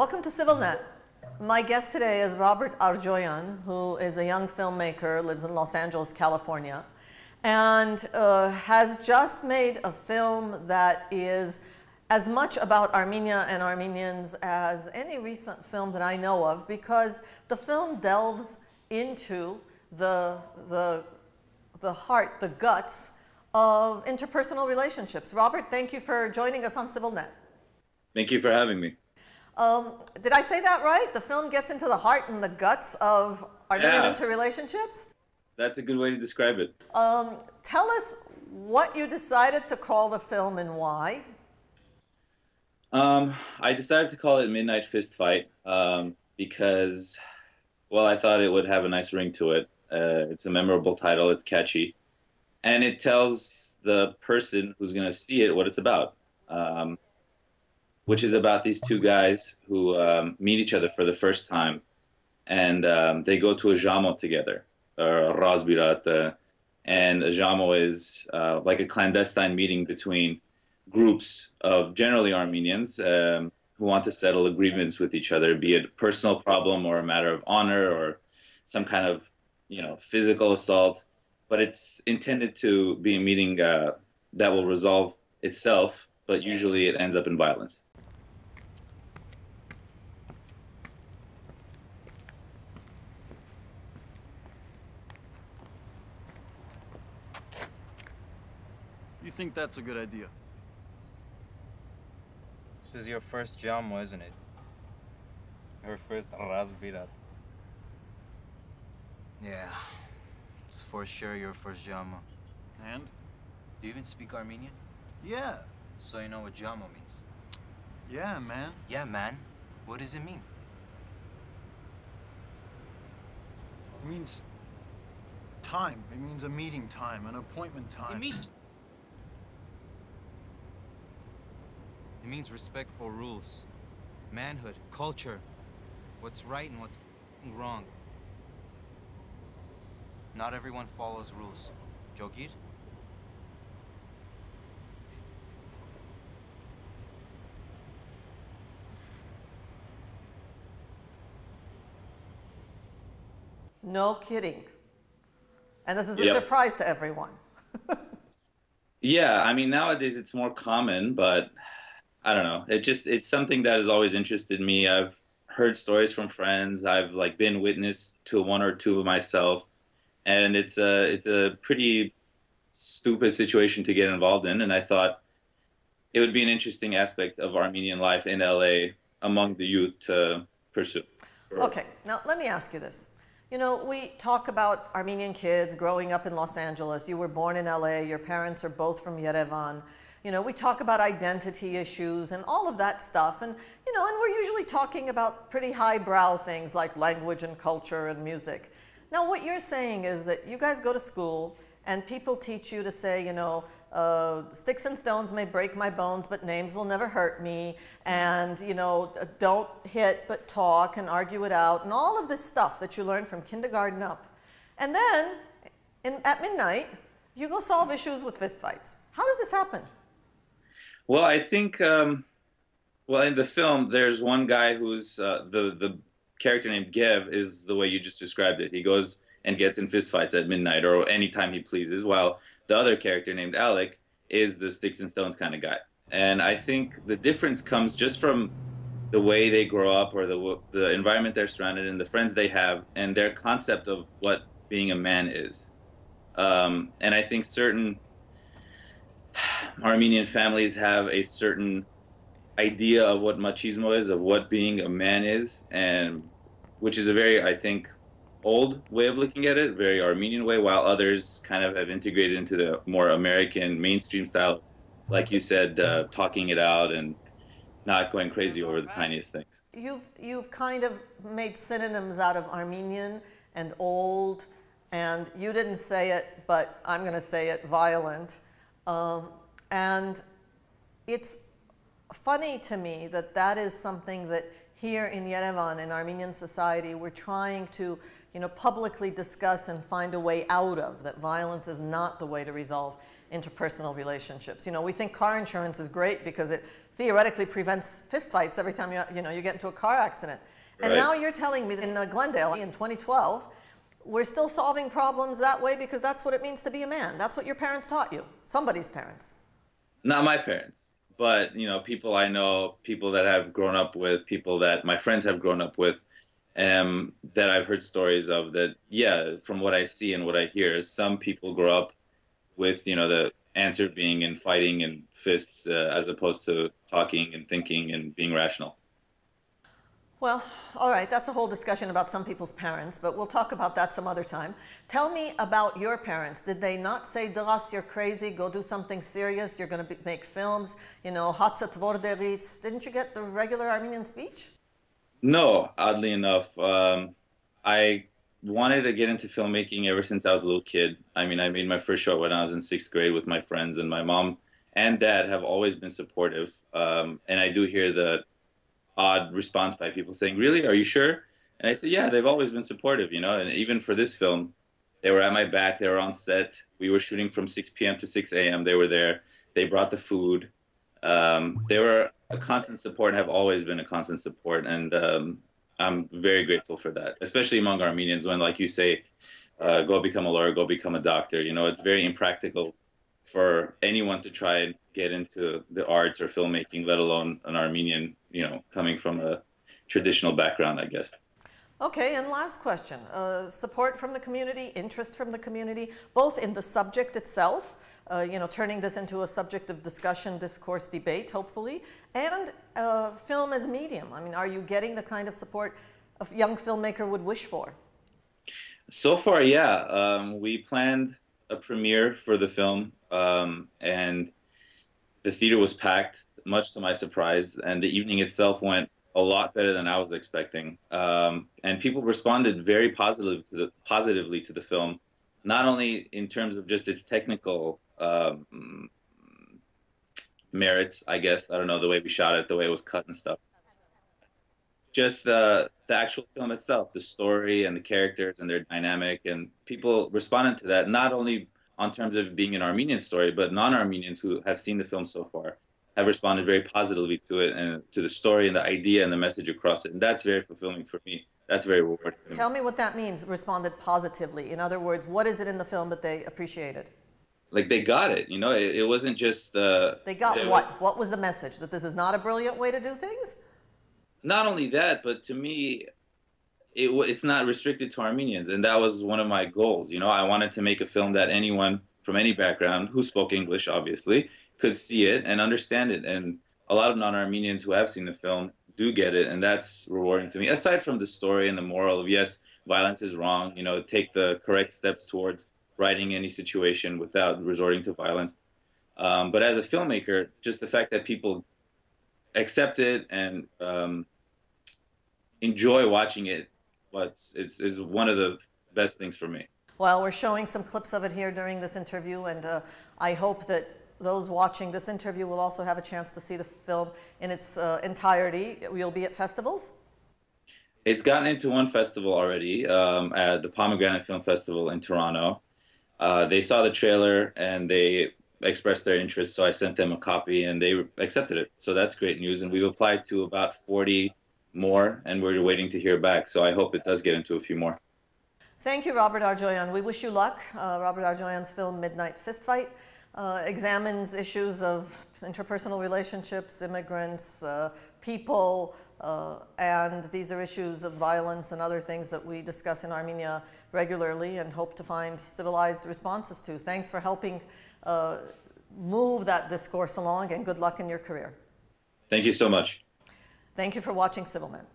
Welcome to CivilNet. My guest today is Nazar Arjoyan, who is a young filmmaker, lives in Los Angeles, California, and has just made a film that is as much about Armenia and Armenians as any recent film that I know of, because the film delves into the heart, the guts of interpersonal relationships. Robert, thank you for joining us on CivilNet. Thank you for having me. Did I say that right? The film gets into the heart and the guts of Armenian interrelationships? That's a good way to describe it. Tell us what you decided to call the film and why. I decided to call it MidNight FistFight because, well, I thought it would have a nice ring to it. It's a memorable title, it's catchy, and it tells the person who's going to see it what it's about. Which is about these two guys who meet each other for the first time, and they go to a Zhamos together, or Razbirat, and a Zhamos is like a clandestine meeting between groups of generally Armenians who want to settle agreements with each other, be it a personal problem or a matter of honor or some kind of, physical assault. But it's intended to be a meeting that will resolve itself, but usually it ends up in violence. You think that's a good idea? This is your first Zhamos, isn't it? Your first Razbirat. Yeah, it's for sure your first Zhamos. And? Do you even speak Armenian? Yeah. So you know what Zhamos means? Yeah, man. Yeah, man. What does it mean? It means time. It means a meeting time, an appointment time. It means respect for rules, manhood, culture, what's right and what's wrong. Not everyone follows rules. Jogir? No kidding. And this is a surprise to everyone. Yeah, I mean, nowadays it's more common, but I don't know. It's something that has always interested me. I've heard stories from friends. I've been witness to one or two of myself, and it's a pretty stupid situation to get involved in. And I thought it would be an interesting aspect of Armenian life in LA among the youth to pursue. Okay, now let me ask you this. We talk about Armenian kids growing up in Los Angeles. You were born in LA. Your parents are both from Yerevan. We talk about identity issues and all of that stuff. And we're usually talking about pretty highbrow things like language and culture and music. Now, what you're saying is that you guys go to school and people teach you to say, sticks and stones may break my bones, but names will never hurt me. And, don't hit, but talk and argue it out. And all of this stuff that you learn from kindergarten up. And then at midnight, you go solve issues with fistfights. How does this happen? Well, I think, in the film, there's one guy who's, the character named Gev is the way you just described it. He goes and gets in fistfights at midnight or anytime he pleases, while the other character named Alec is the sticks and stones kind of guy. And I think the difference comes just from the way they grow up or the environment they're surrounded in, the friends they have, and their concept of what being a man is. And I think certain Armenian families have a certain idea of what machismo is, of what being a man is, and which is a very, I think, old way of looking at it, very Armenian way, while others kind of have integrated into the more American mainstream style, like you said, talking it out and not going crazy over the tiniest things. You've kind of made synonyms out of Armenian and old, and you didn't say it, but I'm going to say it, violent. And it's funny to me that that is something that here in Yerevan, in Armenian society, we're trying to, publicly discuss and find a way out of, that violence is not the way to resolve interpersonal relationships. We think car insurance is great because it theoretically prevents fistfights every time you get into a car accident. And Right. now you're telling me that in Glendale in 2012, we're still solving problems that way because that's what it means to be a man. That's what your parents taught you. Somebody's parents. Not my parents, but people I know, people that I've grown up with, people that my friends have grown up with, that I've heard stories of. That, yeah, from what I see and what I hear, some people grow up with the answer being in fighting and fists, as opposed to talking and thinking and being rational. Well, all right, that's a whole discussion about some people's parents, but we'll talk about that some other time. Tell me about your parents. Did they not say, Dras, you're crazy, go do something serious, you're going to make films, Hatzat Vorderitz? Didn't you get the regular Armenian speech? No, oddly enough. I wanted to get into filmmaking ever since I was a little kid. I mean, I made my first short when I was in 6th grade with my friends, and my mom and dad have always been supportive. And I do hear the odd response by people saying, really, are you sure? And I said, yeah, they've always been supportive, and even for this film, they were at my back, they were on set. We were shooting from 6 p.m. to 6 a.m. They were there. They brought the food. They were a constant support and have always been a constant support. And I'm very grateful for that, especially among Armenians when, like you say, go become a lawyer, go become a doctor. It's very impractical for anyone to try and get into the arts or filmmaking, let alone an Armenian, coming from a traditional background, I guess. Okay, and last question. Support from the community, interest from the community, both in the subject itself, turning this into a subject of discussion, discourse, debate, hopefully, and film as medium. I mean, are you getting the kind of support a young filmmaker would wish for? So far, yeah. We planned a premiere for the film, and the theater was packed, much to my surprise, and the evening itself went a lot better than I was expecting. And people responded very positively to the film, not only in terms of just its technical merits, I guess. I don't know, the way we shot it, the way it was cut and stuff. Just the actual film itself, the story and the characters and their dynamic, and people responded to that, not only on terms of being an Armenian story, but non-Armenians who have seen the film so far have responded very positively to it and to the story and the idea and the message across it. And that's very fulfilling for me. That's very rewarding. Tell me what that means, responded positively. In other words, what is it in the film that they appreciated? Like, they got it, it wasn't just... They got what? What was the message? That this is not a brilliant way to do things? Not only that, but to me, it's not restricted to Armenians. And that was one of my goals. I wanted to make a film that anyone from any background who spoke English, obviously, could see it and understand it. And a lot of non-Armenians who have seen the film do get it, and that's rewarding to me. Aside from the story and the moral of, yes, violence is wrong, take the correct steps towards righting any situation without resorting to violence. But as a filmmaker, just the fact that people accept it and enjoy watching it, is one of the best things for me. Well, we're showing some clips of it here during this interview, and I hope that those watching this interview will also have a chance to see the film in its entirety. You'll be at festivals? It's gotten into one festival already, at the Pomegranate Film Festival in Toronto. They saw the trailer and they expressed their interest, so I sent them a copy and they accepted it. So that's great news, and we've applied to about 40 more, and we're waiting to hear back. So I hope it does get into a few more. Thank you, Robert Arjoyan. We wish you luck. Robert Arjoyan's film, MidNight FistFight, examines issues of interpersonal relationships, immigrants, people, and these are issues of violence and other things that we discuss in Armenia regularly and hope to find civilized responses to. Thanks for helping move that discourse along, and good luck in your career. Thank you so much. Thank you for watching CivilNet.